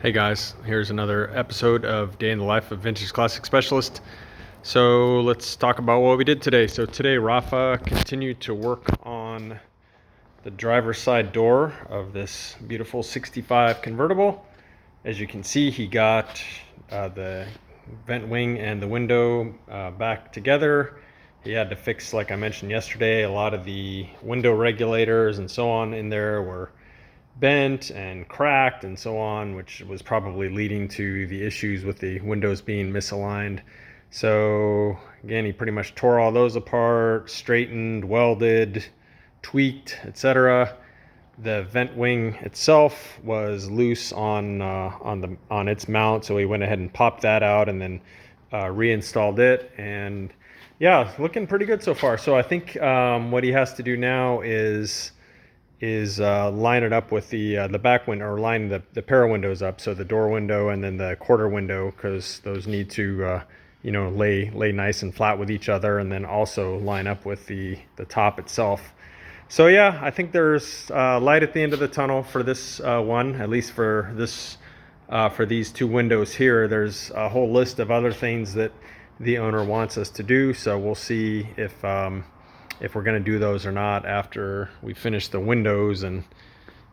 Hey guys, here's another episode of Day in the Life of Vintage Classic Specialist. So let's talk about what we did today. So today Rafa continued to work on the driver's side door of this beautiful 65 convertible. As you can see, he got the vent wing and the window back together. He had to fix, like I mentioned yesterday, a lot of the window regulators and so on in there were bent and cracked and so on, which was probably leading to the issues with the windows being misaligned. So again, he pretty much tore all those apart, straightened, welded, tweaked, etc. The vent wing itself was loose on its mount, so he went ahead and popped that out and then reinstalled it. And yeah, looking pretty good so far. So I think what he has to do now is line it up with the back window, or line the pair of windows up, so the door window and then the quarter window, because those need to lay nice and flat with each other, and then also line up with the top itself. So yeah, I think there's light at the end of the tunnel for this one, at least for this for these two windows here. There's a whole list of other things that the owner wants us to do, so we'll see if we're going to do those or not after we finish the windows, and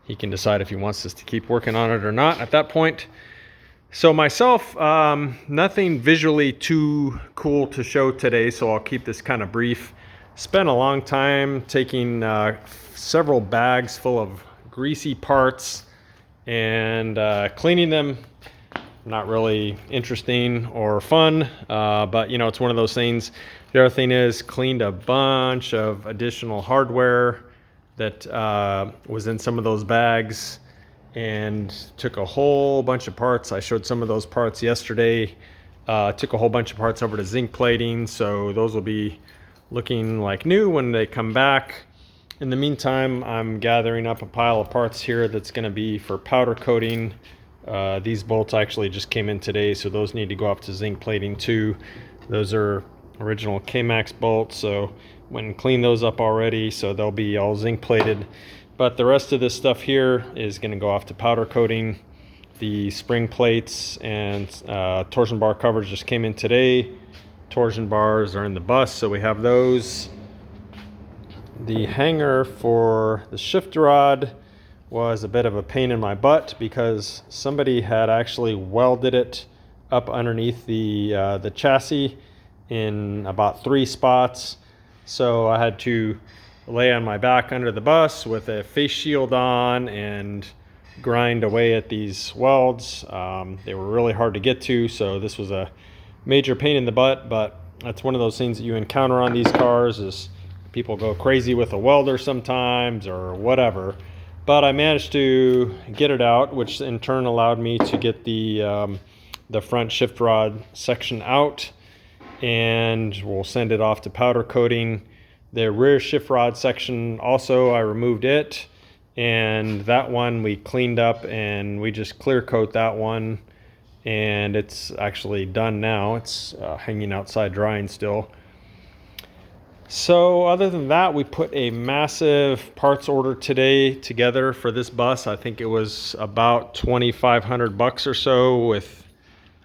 he can decide if he wants us to keep working on it or not at that point. So myself, nothing visually too cool to show today, so I'll keep this kind of brief. Spent a long time taking several bags full of greasy parts and cleaning them. Not really interesting or fun, but it's one of those things. The other thing is, cleaned a bunch of additional hardware that was in some of those bags, and took a whole bunch of parts. I showed some of those parts yesterday. Took a whole bunch of parts over to zinc plating, so those will be looking like new when they come back. In the meantime, I'm gathering up a pile of parts here that's going to be for powder coating. These bolts actually just came in today, so those need to go up to zinc plating too. Those are original K-Max bolts, so went and cleaned those up already, so they'll be all zinc plated. But the rest of this stuff here is going to go off to powder coating. The spring plates and torsion bar covers just came in today. Torsion bars are in the bus, so we have those. The hanger for the shift rod was a bit of a pain in my butt because somebody had actually welded it up underneath the chassis in about 3 spots. So I had to lay on my back under the bus with a face shield on and grind away at these welds. They were really hard to get to, so this was a major pain in the butt, but that's one of those things that you encounter on these cars, is people go crazy with a welder sometimes or whatever. But I managed to get it out, which in turn allowed me to get the front shift rod section out, and we'll send it off to powder coating. The rear shift rod section also, I removed it, and that one we cleaned up, and we just clear coat that one, and it's actually done now. It's hanging outside drying still. So other than that, we put a massive parts order today together for this bus. I think it was about $2,500 or so, with,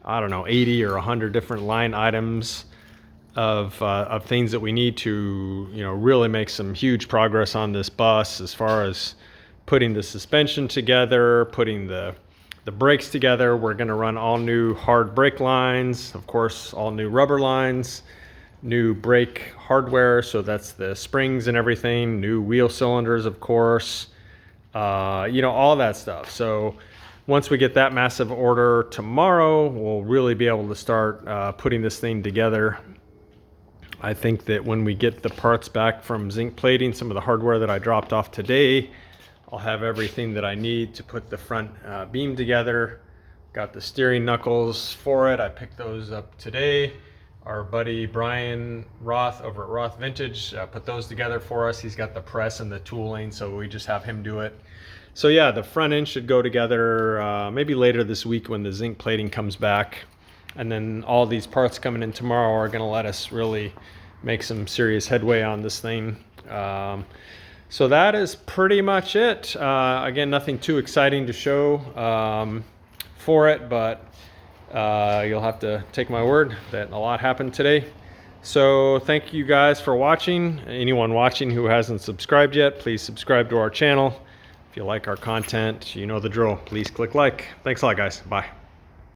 I don't know, 80 or 100 different line items of things that we need to really make some huge progress on this bus, as far as putting the suspension together, putting the brakes together. We're going to run all new hard brake lines, of course, all new rubber lines, new brake hardware, so that's the springs and everything, new wheel cylinders, of course, all that stuff. So once we get that massive order tomorrow, we'll really be able to start putting this thing together. I think that when we get the parts back from zinc plating, some of the hardware that I dropped off today, I'll have everything that I need to put the front beam together. Got the steering knuckles for it. I picked those up today. Our buddy Brian Roth over at Roth Vintage put those together for us. He's got the press and the tooling, so we just have him do it. So yeah, the front end should go together maybe later this week when the zinc plating comes back. And then all these parts coming in tomorrow are going to let us really make some serious headway on this thing. So that is pretty much it. Again, nothing too exciting to show. for it, but you'll have to take my word that a lot happened today. So thank you guys for watching. Anyone watching who hasn't subscribed yet, please subscribe to our channel. If you like our content, you know the drill. Please click like. Thanks a lot, guys. Bye.